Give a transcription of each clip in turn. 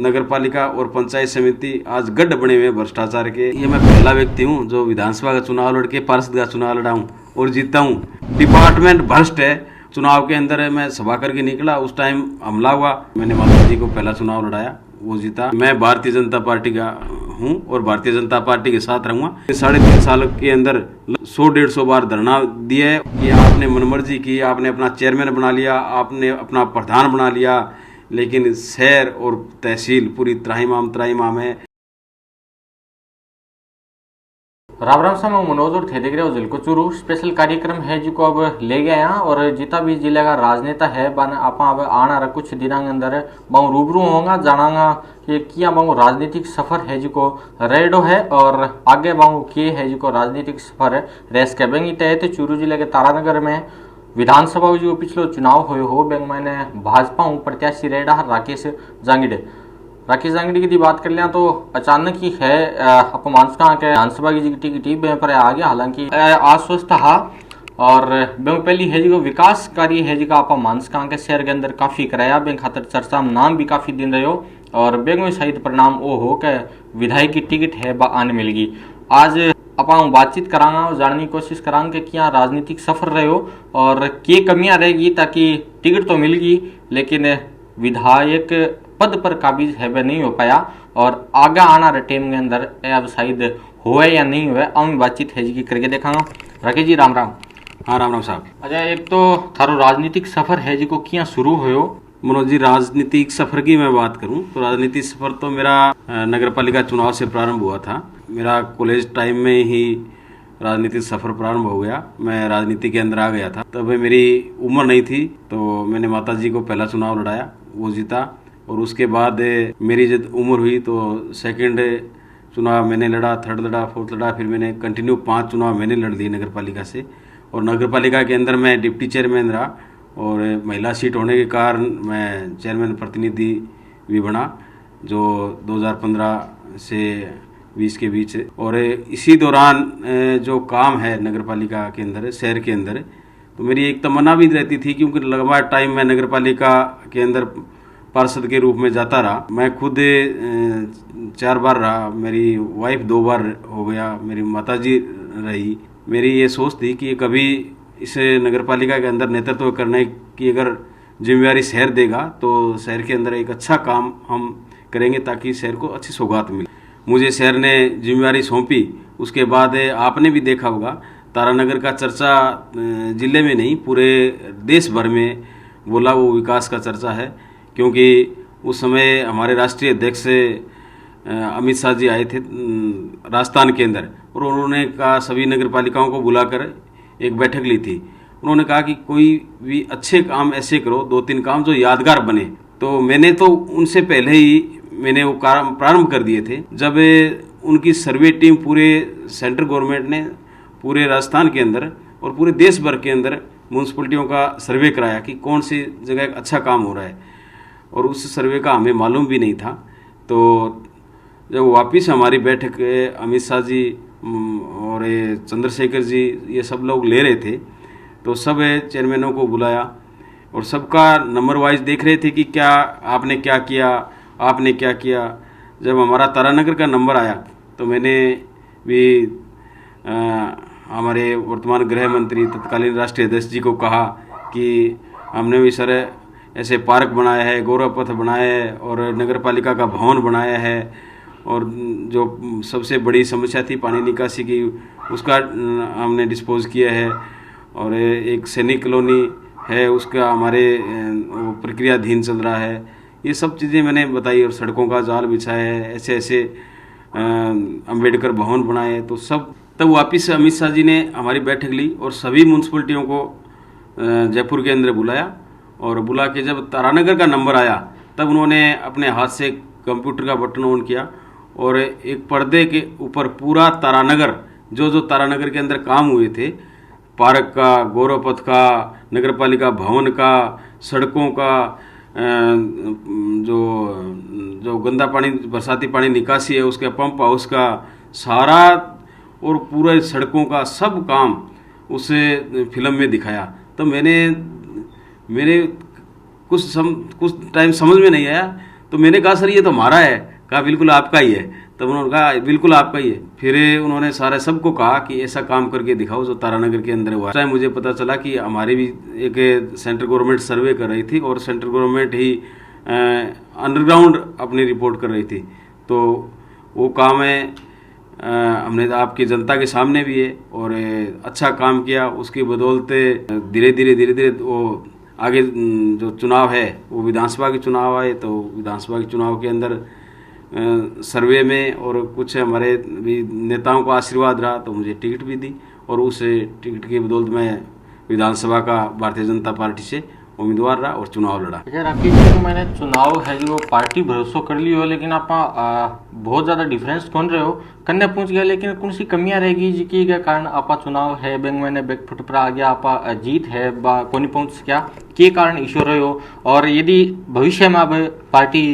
नगर पालिका और पंचायत समिति आज गड्ढ बने हुए भ्रष्टाचार के। ये मैं पहला व्यक्ति हूँ जो विधानसभा का चुनाव लड़ के पार्षद का चुनाव लड़ा हूँ और जीता हूँ। डिपार्टमेंट भ्रष्ट है। चुनाव के अंदर मैं सभा करके निकला, उस टाइम हमला हुआ। मैंने माता जी को पहला चुनाव लड़ाया, वो जीता। मैं भारतीय जनता पार्टी का हूँ और भारतीय जनता पार्टी के साथ रहूंगा। 3.5 साल के अंदर 100-150 बार धरना दिया है कि आपने मनमर्जी की, आपने अपना चेयरमैन बना लिया, आपने अपना प्रधान बना लिया, लेकिन शहर और तहसील पूरी त्राहिमाम है। राम राम साहब, मनोज और थे देख रहे हो जिल को चूरू स्पेशल कार्यक्रम है जी को अब ले गए यहाँ। और जितना भी जिले का राजनेता है बन आप अब आना रहा कुछ दिनों के अंदर बहु रूबरू होगा, जानागा कि किया बहु राजनीतिक सफर है जी को रेडो है और आगे बहु किए है जी को राजनीतिक सफर है रेस के बेंगी तहत चूरू जिले के तारानगर में विधानसभा जो पिछलो चुनाव हो बेंग मैंने भाजपा प्रत्याशी रेडा राकेश जांगड़ी की बात कर लिया तो अचानक ही है अपमानसका के विधानसभा की टिकट पर आ गया। हालांकि आश्वस्त था और बैंक पहली है जी को विकास कार्य है जी का आप मानसका के शहर के अंदर काफी कराया। बैंक खातर चर्चा में नाम भी काफी दिन रहे हो और बैंक में शायद परिणाम वो हो के विधायक की टिकट है आने मिलेगी। आज आप बातचीत करांगा और जानने की कोशिश करांगे कि क्या राजनीतिक सफर रहे हो और क्या कमियां रहेगी, ताकि टिकट तो मिलेगी लेकिन विधायक पद पर काबिज है वह नहीं हो पाया और आगे आना रहे टीम के अंदर अब शायद हुए या नहीं हुए। हम बातचीत है जी की करके देखांगा। राकेश जी राम राम। हाँ राम राम साहब। अच्छा, एक तो थारो राजनीतिक सफर है जी को क्या शुरू हो? मनोज जी, राजनीतिक सफर की मैं बात करूं तो राजनीतिक सफर तो मेरा नगर पालिका चुनाव से प्रारंभ हुआ था। मेरा कॉलेज टाइम में ही राजनीतिक सफर प्रारंभ हो गया। मैं राजनीति के अंदर आ गया था, तब मेरी उम्र नहीं थी, तो मैंने माता जी को पहला चुनाव लड़ाया, वो जीता। और उसके बाद मेरी जब उम्र हुई तो सेकंड चुनाव मैंने लड़ा, थर्ड लड़ा, फोर्थ लड़ा, फिर मैंने कंटिन्यू 5 चुनाव मैंने लड़ लिए नगर पालिका से। और नगर पालिका के अंदर मैं डिप्टी चेयरमैन रहा और महिला सीट होने के कारण मैं चेयरमैन प्रतिनिधि भी बना, जो 2015 से 20 के बीच। और इसी दौरान जो काम है नगर पालिका के अंदर, शहर के अंदर, तो मेरी एक तमन्ना भी रहती थी, क्योंकि लंबा टाइम मैं नगर पालिका के अंदर पार्षद के रूप में जाता रहा। मैं खुद 4 बार रहा, मेरी वाइफ 2 बार हो गया, मेरी माताजी रही। मेरी ये सोच थी कि कभी इस नगर पालिका के अंदर नेतृत्व करने की अगर जिम्मेवारी शहर देगा तो शहर के अंदर एक अच्छा काम हम करेंगे, ताकि शहर को अच्छी सौगात मिले। मुझे शहर ने जिम्मेवारी सौंपी। उसके बाद आपने भी देखा होगा, तारानगर का चर्चा जिले में नहीं पूरे देश भर में बोला वो विकास का चर्चा है, क्योंकि उस समय हमारे राष्ट्रीय अध्यक्ष अमित शाह जी आए थे राजस्थान के अंदर, और उन्होंने कहा सभी नगर पालिकाओं को बुलाकर एक बैठक ली थी। उन्होंने कहा कि कोई भी अच्छे काम ऐसे करो, 2-3 काम जो यादगार बने। तो मैंने तो उनसे पहले ही मैंने वो काम प्रारंभ कर दिए थे। जब उनकी सर्वे टीम पूरे सेंट्रल गवर्नमेंट ने पूरे राजस्थान के अंदर और पूरे देश भर के अंदर म्यूनसिपलिटियों का सर्वे कराया कि कौन सी जगह अच्छा काम हो रहा है, और उस सर्वे का हमें मालूम भी नहीं था। तो जब वापस हमारी बैठक अमित शाह जी और चंद्रशेखर जी ये सब लोग ले रहे थे, तो सब चेयरमैनों को बुलाया और सबका नंबर वाइज देख रहे थे कि क्या आपने क्या किया, आपने क्या किया। जब हमारा तारानगर का नंबर आया तो मैंने भी हमारे वर्तमान गृह मंत्री तत्कालीन राष्ट्रीय अध्यक्ष जी को कहा कि हमने भी सर ऐसे पार्क बनाया है, गौरव पथ बनाया है और नगर पालिका का भवन बनाया है, और जो सबसे बड़ी समस्या थी पानी निकासी की उसका हमने डिस्पोज किया है, और एक सैनिक कॉलोनी है उसका हमारे प्रक्रियाधीन चल रहा है। ये सब चीज़ें मैंने बताई, और सड़कों का जाल बिछाया है, ऐसे ऐसे अंबेडकर भवन बनाए। तो सब तब वापस अमित शाह जी ने हमारी बैठक ली और सभी म्यूनसिपलिटियों को जयपुर के अंदर बुलाया, और बुला के जब तारानगर का नंबर आया तब उन्होंने अपने हाथ से कंप्यूटर का बटन ऑन किया और एक पर्दे के ऊपर पूरा तारानगर, जो तारानगर के अंदर काम हुए थे, पार्क का, गौरव पथ का, नगर पालिका भवन का, सड़कों का, जो गंदा पानी बरसाती पानी निकासी है उसका, पंप हाउस का सारा, और पूरे सड़कों का सब काम उस फिल्म में दिखाया। तो मेरे कुछ टाइम समझ में नहीं आया, तो मैंने कहा सर ये तो हमारा है। कहा बिल्कुल आपका ही है। तब उन्होंने कहा बिल्कुल आपका ही है। फिर उन्होंने सारे सबको कहा कि ऐसा काम करके दिखाओ जो तारानगर के अंदर हुआ। उस टाइम मुझे पता चला कि हमारी भी एक सेंट्रल गवर्नमेंट सर्वे कर रही थी और सेंट्रल गवर्नमेंट ही अंडरग्राउंड अपनी रिपोर्ट कर रही थी। तो वो काम है हमने आपकी जनता के सामने भी है और अच्छा काम किया। उसकी बदौलत धीरे धीरे वो आगे जो चुनाव है वो विधानसभा के चुनाव आए, तो विधानसभा के चुनाव के अंदर सर्वे में और कुछ हमारे भी नेताओं का आशीर्वाद रहा तो मुझे टिकट भी दी और उस टिकट की बदौलत मैं विधानसभा का भारतीय जनता पार्टी से उम्मीदवार रहा और चुनाव लड़ा। अच्छा राकेश जी, तो मैंने चुनाव है जो पार्टी भरोसो कर ली हो, लेकिन आप बहुत ज़्यादा डिफरेंस कौन रहे हो कन्ने पहुंच गया, लेकिन कौन सी कमियां रहेगी जिसके के कारण आप चुनाव है बैंक मैंने बैकफुट पर आ गया, आप जीत है कौन पहुंच गया के कारण इश्यू रहे हो। और यदि भविष्य में अब पार्टी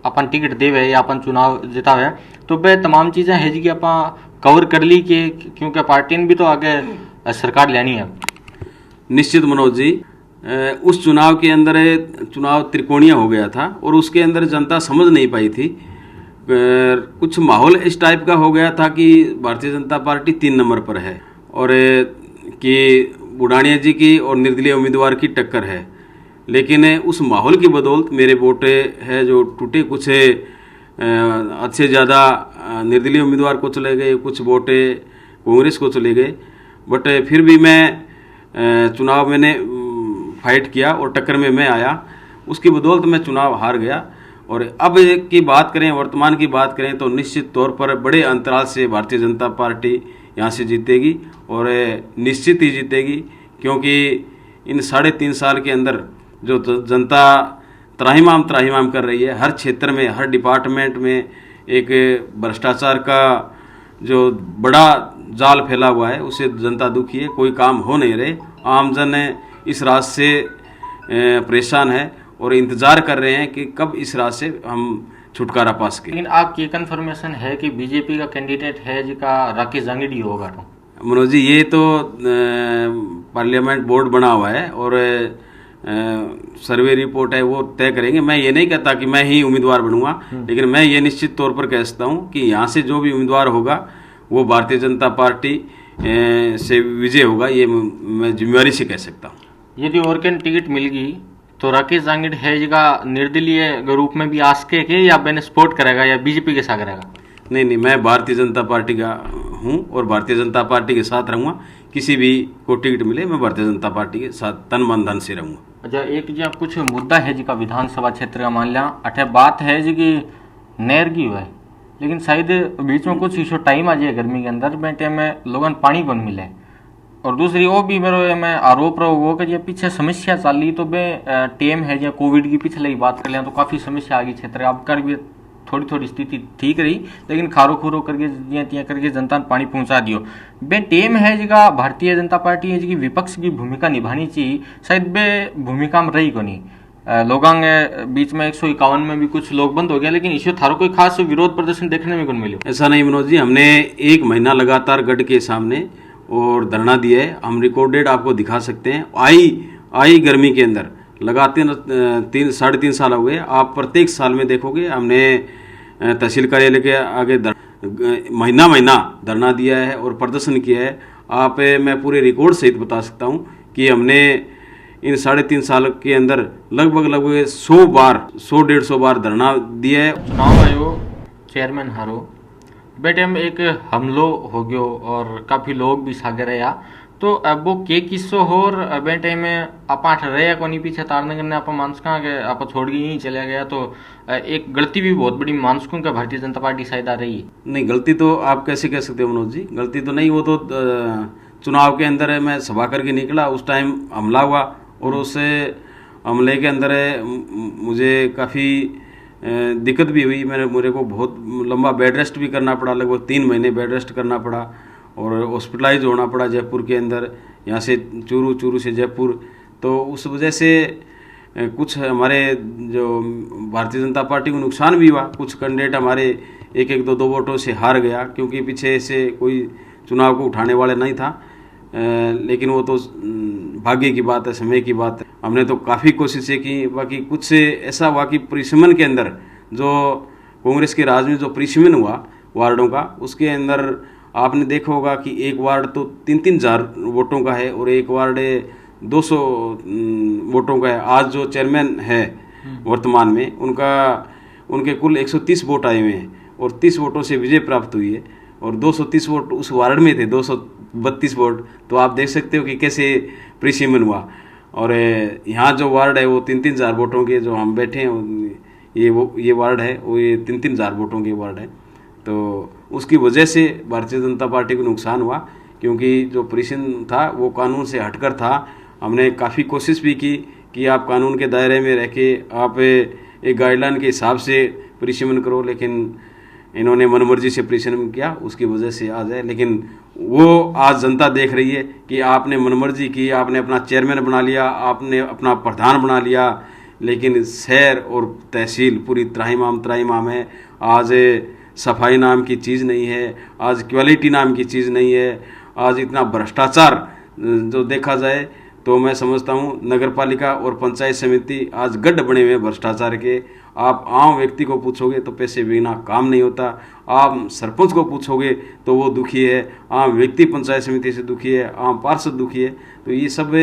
अपन टिकट देवे या अपन चुनाव जितावे तो वे तमाम चीज़ें है जी कि आप कवर कर ली के, क्योंकि पार्टी ने भी तो आगे सरकार लेनी है। निश्चित मनोज जी, उस चुनाव के अंदर चुनाव त्रिकोणीय हो गया था और उसके अंदर जनता समझ नहीं पाई थी। कुछ माहौल इस टाइप का हो गया था कि भारतीय जनता पार्टी 3 नंबर पर है और कि बुढ़ानिया जी की और निर्दलीय उम्मीदवार की टक्कर है। लेकिन उस माहौल की बदौलत मेरे वोट है जो टूटे, कुछ अच्छे ज़्यादा निर्दलीय उम्मीदवार को चले गए, कुछ वोट कांग्रेस को चले गए। बट फिर भी मैं चुनाव मैंने फाइट किया और टक्कर में मैं आया, उसकी बदौलत मैं चुनाव हार गया। और अब की बात करें, वर्तमान की बात करें तो निश्चित तौर पर बड़े अंतराल से भारतीय जनता पार्टी यहाँ से जीतेगी और निश्चित ही जीतेगी, क्योंकि इन 3.5 साल के अंदर जो जनता त्राहिमाम कर रही है, हर क्षेत्र में हर डिपार्टमेंट में एक भ्रष्टाचार का जो बड़ा जाल फैला हुआ है उससे जनता दुखी है। कोई काम हो नहीं रहे, आम जन इस राज से परेशान है और इंतजार कर रहे हैं कि कब इस राज से हम छुटकारा पा सके। लेकिन आपकी कंफर्मेशन है कि बीजेपी का कैंडिडेट है जिसका राकेश जांगिडी होगा? तो मनोज जी ये तो पार्लियामेंट बोर्ड बना हुआ है और सर्वे रिपोर्ट है वो तय करेंगे। मैं ये नहीं कहता कि मैं ही उम्मीदवार बनूंगा, लेकिन मैं ये निश्चित तौर पर कह सकता हूँ कि यहाँ से जो भी उम्मीदवार होगा वो भारतीय जनता पार्टी से विजय होगा, ये मैं जिम्मेवारी से कह सकता हूँ। यदि और कैन टिकट मिल गई तो राकेश जांगिड है जिसका निर्दलीय रूप में भी आ सके के या मैंने सपोर्ट करेगा या बीजेपी के साथ करेगा? नहीं, मैं भारतीय जनता पार्टी का हूँ और भारतीय जनता पार्टी के साथ रहूँगा। किसी भी को टिकट मिले मैं भारतीय जनता पार्टी के साथ तन मन धन से रहूँगा। अच्छा, एक जी कुछ मुद्दा है जी का विधानसभा क्षेत्र का मान लिया अठे बात है जी की नहर की हुआ है, लेकिन शायद बीच में कुछ इशू टाइम आ जाए गर्मी के अंदर में टाइम में लोगों पानी कौन मिले। और दूसरी वो भी मेरे में आरोप रहा वो कि पीछे समस्या चल रही तो बे टेम है या कोविड की पिछले की बात कर लिया तो काफ़ी समस्या आ गई क्षेत्र। अब कर भी थोड़ी स्थिति ठीक रही, लेकिन खारो खुरो करके तियाँ करके जनता ने पानी पहुंचा दियो। बे टेम है जिसका भारतीय जनता पार्टी है जिसकी विपक्ष की भूमिका निभानी चाहिए, शायद बे भूमिका में रही को नहीं। लोगों के बीच में 151 में भी कुछ लोग बंद हो गया, लेकिन इसमें थारो कोई खास विरोध प्रदर्शन देखने में कौन मिले? ऐसा नहीं मनोज जी, हमने 1 महीना लगातार गढ़ के सामने और धरना दिया है। हम रिकॉर्डेड आपको दिखा सकते हैं। आई गर्मी के अंदर लगातार 3.5 साल हो गए। आप प्रत्येक साल में देखोगे हमने तहसील कार्यालय के आगे महीना धरना दिया है और प्रदर्शन किया है। आप मैं पूरे रिकॉर्ड सहित बता सकता हूं कि हमने इन 3.5 साल के अंदर लगभग 100-150 बार धरना दिया है। चुनाव आयोग चेयरमैन हारो बेटे में एक हमलो हो गयो और काफ़ी लोग भी सागे रहा, तो अब वो के किस्सो हो और बेटे में आप रहे को नहीं पीछे तारनगर ने आप मानसका के आप छोड़ के यहीं चला गया, तो एक गलती भी बहुत बड़ी मानसकों का भारतीय जनता पार्टी शायद आ रही है। नहीं, गलती तो आप कैसे कह सकते हो मनोज जी, गलती तो नहीं। वो तो चुनाव के अंदर मैं सभा करके निकला, उस टाइम हमला हुआ और उस हमले के अंदर मुझे काफ़ी दिक्कत भी हुई। मेरे को बहुत लंबा बेड रेस्ट भी करना पड़ा, लगभग 3 महीने बेड रेस्ट करना पड़ा और हॉस्पिटलाइज होना पड़ा जयपुर के अंदर, यहाँ से चूरू से जयपुर। तो उस वजह से कुछ हमारे जो भारतीय जनता पार्टी को नुकसान भी हुआ। कुछ कैंडिडेट हमारे 1-2 वोटों से हार गया, क्योंकि पीछे से कोई चुनाव को उठाने वाले नहीं था। लेकिन वो तो भाग्य की बात है, समय की बात है। हमने तो काफ़ी कोशिशें की, बाकी कुछ ऐसा हुआ कि परिसमन के अंदर जो कांग्रेस के राज में जो परिसीमन हुआ वार्डों का, उसके अंदर आपने देखा होगा कि एक वार्ड तो 3-3 हजार वोटों का है और एक वार्ड 200 वोटों का है। आज जो चेयरमैन है वर्तमान में, उनके कुल 130 वोट आए हुए हैं और 30 वोटों से विजय प्राप्त हुई है और 230 वोट उस वार्ड में थे, 232 वोट। तो आप देख सकते हो कि कैसे परिसीमन हुआ। और यहाँ जो वार्ड है वो 3-3 हजार वोटों के, जो हम बैठे हैं ये वार्ड है वो ये 3-3 हजार वोटों के वार्ड है। तो उसकी वजह से भारतीय जनता पार्टी को नुकसान हुआ, क्योंकि जो परिसीमन था वो कानून से हटकर था। हमने काफ़ी कोशिश भी की कि आप कानून के दायरे में रह के आप एक गाइडलाइन के हिसाब से परिसीमन करो, लेकिन इन्होंने मनमर्जी से परिसीमन किया, उसकी वजह से आज है। लेकिन वो आज जनता देख रही है कि आपने मनमर्जी की, आपने अपना चेयरमैन बना लिया, आपने अपना प्रधान बना लिया, लेकिन शहर और तहसील पूरी त्राहिमाम है। आज सफाई नाम की चीज़ नहीं है, आज क्वालिटी नाम की चीज़ नहीं है, आज इतना भ्रष्टाचार जो देखा जाए तो मैं समझता हूँ नगरपालिका और पंचायत समिति आज गड्ढ बने हुए हैं भ्रष्टाचार के। आप आम व्यक्ति को पूछोगे तो पैसे बिना काम नहीं होता, आप सरपंच को पूछोगे तो वो दुखी है, आम व्यक्ति पंचायत समिति से दुखी है, आम पार्षद दुखी है। तो ये सब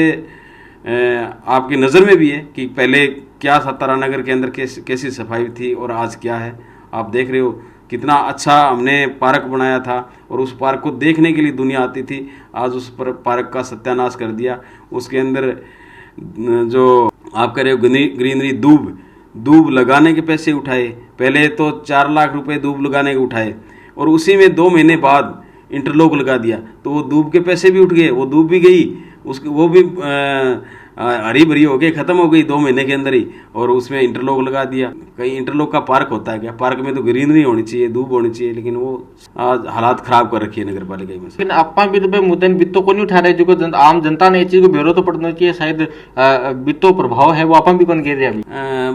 आपकी नज़र में भी है कि पहले क्या था, तारानगर के अंदर कैसी सफाई थी और आज क्या है। आप देख रहे हो कितना अच्छा हमने पार्क बनाया था और उस पार्क को देखने के लिए दुनिया आती थी। आज उस पार्क का सत्यानाश कर दिया। उसके अंदर जो आप कह रहे हो ग्रीनरी, दूब लगाने के पैसे उठाए, पहले तो 4 लाख रुपए दूब लगाने के उठाए और उसी में 2 महीने बाद इंटरलॉक लगा दिया, तो वो दूब के पैसे भी उठ गए, वो दूब भी गई, उसकी वो भी हरी भरी हो गई, खत्म हो गई 2 महीने के अंदर ही। और उसमें इंटरलॉक लगा दिया। कहीं इंटरलॉक का पार्क होता है क्या? पार्क में तो ग्रीनरी होनी चाहिए, दूब होनी चाहिए, लेकिन वो आज हालात खराब कर रखी है नगर पालिका में। लेकिन आपा भी तो मुद्दे बित्तो को नहीं उठा रहे, जो आम जनता ने ये चीज को बेरो तो पड़ना चाहिए, शायद बित्तो प्रभाव है वो आपा भी कौन कह रहे अभी।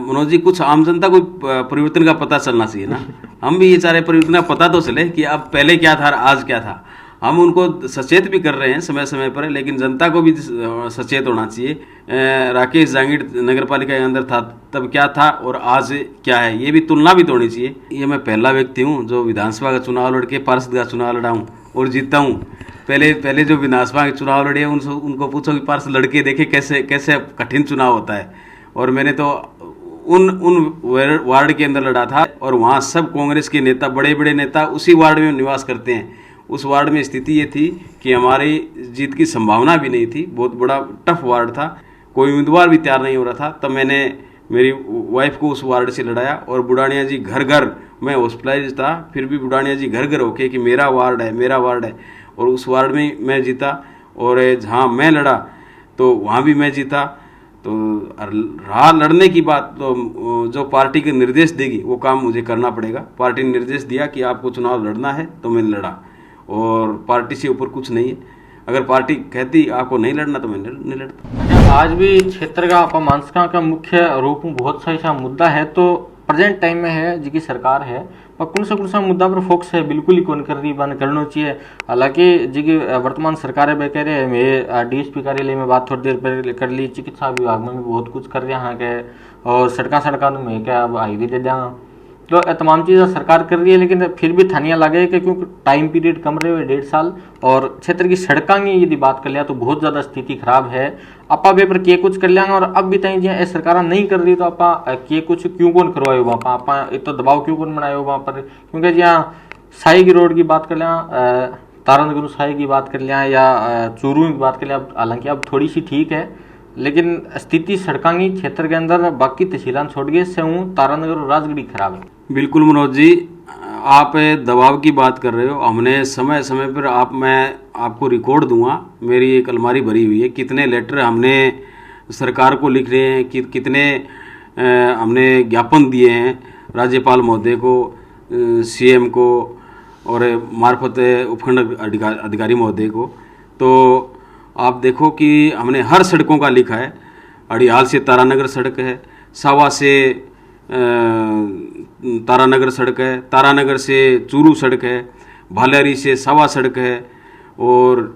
मनोज जी, कुछ आम जनता को परिवर्तन का पता चलना चाहिए ना। हम भी ये सारे परिवर्तन का पता तो चले कि अब पहले क्या था, आज क्या था। हम उनको सचेत भी कर रहे हैं समय समय पर, लेकिन जनता को भी सचेत होना चाहिए। राकेश जांगीड़ नगर पालिका के अंदर था तब क्या था और आज क्या है, ये भी तुलना भी तो होनी चाहिए। ये मैं पहला व्यक्ति हूँ जो विधानसभा का चुनाव लड़के पार्षद का चुनाव लड़ा हूँ और जीता हूँ। पहले जो विधानसभा के चुनाव लड़े उनको पूछो कि पार्षद लड़के देखे कैसे कठिन चुनाव होता है। और मैंने तो उन वार्ड के अंदर लड़ा था और वहाँ सब कांग्रेस के नेता, बड़े बड़े नेता उसी वार्ड में निवास करते हैं। उस वार्ड में स्थिति ये थी कि हमारी जीत की संभावना भी नहीं थी, बहुत बड़ा टफ वार्ड था, कोई उम्मीदवार भी तैयार नहीं हो रहा था। तब मैंने मेरी वाइफ को उस वार्ड से लड़ाया और बुढ़ानिया जी घर घर, मैं हॉस्पिटलाइज था फिर भी बुढ़ानिया जी घर घर होके कि मेरा वार्ड है, और उस वार्ड में मैं जीता। और जहाँ मैं लड़ा तो वहाँ भी मैं जीता। तो रहा लड़ने की बात, तो जो पार्टी के निर्देश देगी वो काम मुझे करना पड़ेगा। पार्टी ने निर्देश दिया कि आपको चुनाव लड़ना है तो मैंने लड़ा, और पार्टी से ऊपर कुछ नहीं है। अगर पार्टी कहती आपको नहीं लड़ना तो मैं नहीं लड़ता। आज भी क्षेत्र का अपमानसिका का मुख्य रूप में बहुत सा मुद्दा है, तो प्रेजेंट टाइम में है जिसकी सरकार है पर कौन सा मुद्दा पर फोकस है बिल्कुल ही कौन कर रही बन करना चाहिए। हालांकि जी वर्तमान सरकार है कह रहे हैं मैं डीएसपी कार्यालय में बात थोड़ी देर पहले कर ली, चिकित्सा विभाग में भी बहुत कुछ कर रहे हैं के, और सड़क में क्या अब हाईवे दे देंगे, तो तमाम चीज़ें सरकार कर रही है। लेकिन फिर भी थानिया लगे कि क्योंकि टाइम पीरियड कम रहे हुए 1.5 साल, और क्षेत्र की सड़कों की यदि बात कर लिया तो बहुत ज़्यादा स्थिति खराब है। आपा पेपर के कुछ कर लेंगे और अब भी तई जो सरकार नहीं कर रही तो आपा के कुछ क्यों कौन करवाए वहाँ पर, आपा एक तो दबाव क्यों कौन बनाए वहाँ पर। क्योंकि जहाँ साई की रोड की बात कर लें, तारानगर साई की बात कर लें या चूरू की बात कर लें, हालांकि अब थोड़ी सी ठीक है, लेकिन स्थिति सड़कों की क्षेत्र के अंदर बाकी तहसीलान छोड़ गए से तारानगर और राजगढ़ी खराब है। बिल्कुल मनोज जी, आप दबाव की बात कर रहे हो। हमने समय समय पर मैं आपको रिकॉर्ड दूंगा, मेरी एक अलमारी भरी हुई है, कितने लेटर हमने सरकार को लिख रहे हैं, कितने हमने ज्ञापन दिए हैं राज्यपाल महोदय को, सीएम को और मार्फत उपखंड अधिकारी महोदय को। तो आप देखो कि हमने हर सड़कों का लिखा है। अड़ियाल से तारानगर सड़क है, सावा से तारानगर सड़क है, तारानगर से चूरू सड़क है, भालेरी से सावा सड़क है, और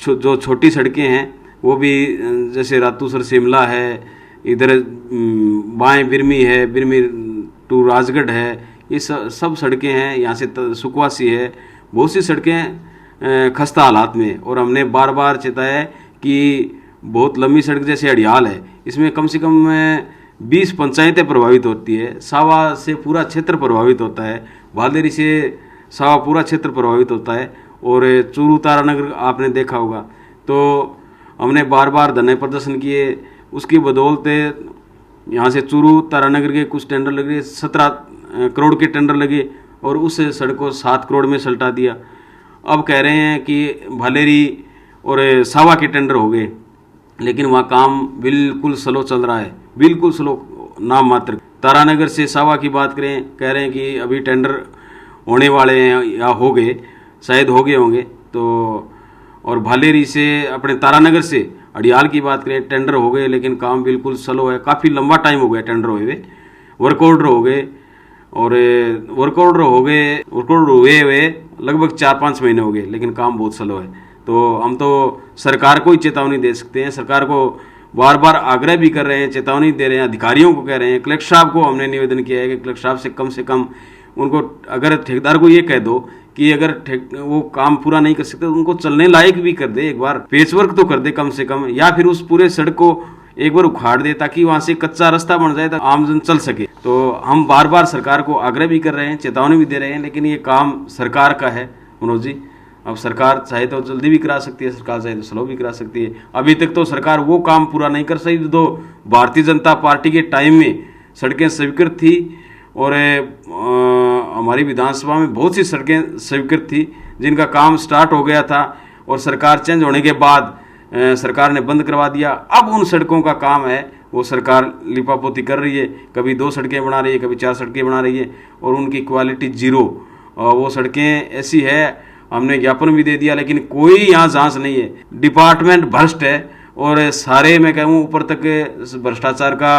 जो छोटी सड़कें हैं वो भी जैसे रातूसर शिमला है, इधर बाएं बिरमी है, बिरमी टू राजगढ़ है, ये सब सड़कें हैं। यहाँ से सुकवासी है, बहुत सी सड़कें खस्ता हालात में। और हमने बार बार चेताया है कि बहुत लंबी सड़क जैसे अड़ियाल है, इसमें कम से कम 20 पंचायतें प्रभावित होती है। सावा से पूरा क्षेत्र प्रभावित होता है, भालेरी से सावा पूरा क्षेत्र प्रभावित होता है। और चूरू तारानगर आपने देखा होगा। तो हमने बार बार धरने प्रदर्शन किए, उसकी बदौलत यहाँ से चूरू तारानगर के कुछ टेंडर लगे, 17 करोड़ के टेंडर लगे और उस सड़क को 7 करोड़ में सल्टा दिया। अब कह रहे हैं कि भालेरी और सावा के टेंडर हो गए, लेकिन वहाँ काम बिल्कुल स्लो चल रहा है, बिल्कुल स्लो, नाम मात्र। तारानगर से सावा की बात करें, कह रहे हैं कि अभी टेंडर होने वाले हैं या हो गए, शायद हो गए होंगे। तो और भालेरी से अपने तारानगर से अड़ियाल की बात करें, टेंडर हो गए लेकिन काम बिल्कुल स्लो है, काफ़ी लंबा टाइम हो गया टेंडर हुए, वर्क ऑर्डर हो गए और वर्क ऑर्डर हुए लगभग 4-5 महीने हो गए, लेकिन काम बहुत स्लो है। तो हम तो सरकार को ही चेतावनी दे सकते हैं, सरकार को बार बार आग्रह भी कर रहे हैं, चेतावनी दे रहे हैं, अधिकारियों को कह रहे हैं। कलेक्टर साहब को हमने निवेदन किया है कि कलेक्टर साहब से कम उनको, अगर ठेकेदार को ये कह दो कि अगर वो काम पूरा नहीं कर सकते तो उनको चलने लायक भी कर दे, एक बार पेचवर्क तो कर दे कम से कम, या फिर उस पूरे सड़क को एक बार उखाड़ दे ताकि वहां से कच्चा रास्ता बन जाए, ताकि आमजन चल सके। तो हम बार बार सरकार को आग्रह भी कर रहे हैं, चेतावनी भी दे रहे हैं, लेकिन ये काम सरकार का है मनोज जी। अब सरकार चाहे तो जल्दी भी करा सकती है, सरकार चाहे तो स्लो भी करा सकती है। अभी तक तो सरकार वो काम पूरा नहीं कर सकी जो भारतीय जनता पार्टी के टाइम में सड़कें स्वीकृत थी। और हमारी विधानसभा में बहुत सी सड़कें स्वीकृत थी जिनका काम स्टार्ट हो गया था और सरकार चेंज होने के बाद सरकार ने बंद करवा दिया। अब उन सड़कों का काम है वो सरकार लिपापोती कर रही है, कभी 2 सड़कें बना रही है, कभी 4 सड़कें बना रही है, और उनकी क्वालिटी जीरो। वो सड़कें ऐसी है, हमने ज्ञापन भी दे दिया, लेकिन कोई यहाँ जांच नहीं है। डिपार्टमेंट भ्रष्ट है और सारे मैं कहूँ ऊपर तक भ्रष्टाचार का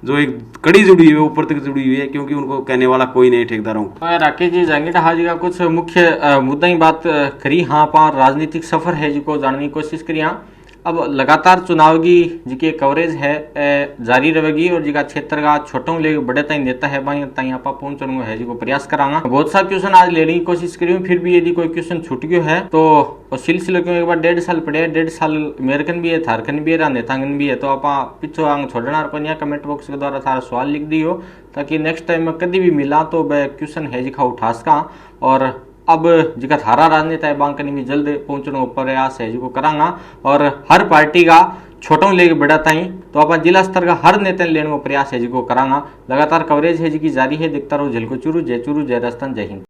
जो एक कड़ी जुड़ी हुई है, ऊपर तक जुड़ी हुई है, क्योंकि उनको कहने वाला कोई नहीं ठेकेदारों को। राकेश जी, जहांगीर हाजी का कुछ मुख्य मुद्दा ही बात करी। हाँ, पा राजनीतिक सफर है जिको जानने की कोशिश करी। हाँ, अब लगातार चुनाव की जी कवरेज है जारी रहेगी और जिका क्षेत्र का छोटों ले बड़े ताई नेता है भाई ताई आप पहुंचने है जिको प्रयास करांगा। बहुत सारे क्वेश्चन आज लेने की कोशिश करी, फिर भी यदि कोई क्वेश्चन छूट गयो है तो सिलसिले क्यों एक बार 1.5 साल पड़े, 1.5 साल मेरकन भी है, थारकन भी है, नेतांगन भी है। तो आप पिछो आंग छोड़ना पर कमेंट बॉक्स के द्वारा थारा सवाल लिख दियो ताकि नेक्स्ट टाइम में कभी भी मिला तो वह क्वेश्चन है जिखा उठा सका। और अब जिका थारा राजनेता है बांकनी भी जल्द पहुंचने को प्रयास है जिको करांगा। और हर पार्टी का छोटों लेके बड़ा ताई तो अपन जिला स्तर का हर नेता लेने को प्रयास है जिको करांगा। लगातार कवरेज है जिकी जारी है, दिखता रहो झलको चूरू, जय राजस्थान, जय हिंद।